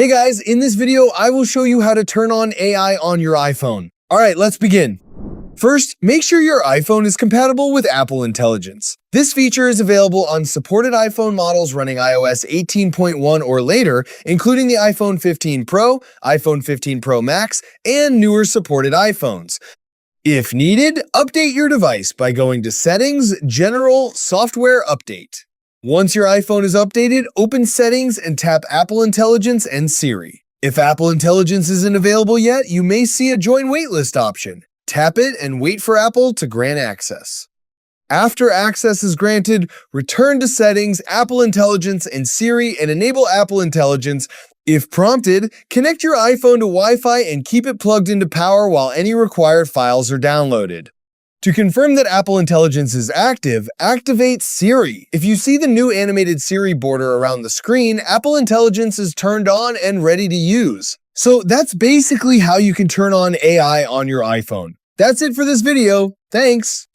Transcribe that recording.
Hey guys, in this video, I will show you how to turn on AI on your iPhone. All right, let's begin. First, make sure your iPhone is compatible with Apple Intelligence. This feature is available on supported iPhone models running iOS 18.1 or later, including the iPhone 15 Pro, iPhone 15 Pro Max, and newer supported iPhones. If needed, update your device by going to Settings, General, Software Update. Once your iPhone is updated, open Settings and tap Apple Intelligence and Siri. If Apple Intelligence isn't available yet, you may see a Join Waitlist option. Tap it and wait for Apple to grant access. After access is granted, return to Settings, Apple Intelligence, and Siri and enable Apple Intelligence. If prompted, connect your iPhone to Wi-Fi and keep it plugged into power while any required files are downloaded. To confirm that Apple Intelligence is active, activate Siri. If you see the new animated Siri border around the screen, Apple Intelligence is turned on and ready to use. So that's basically how you can turn on AI on your iPhone. That's it for this video. Thanks.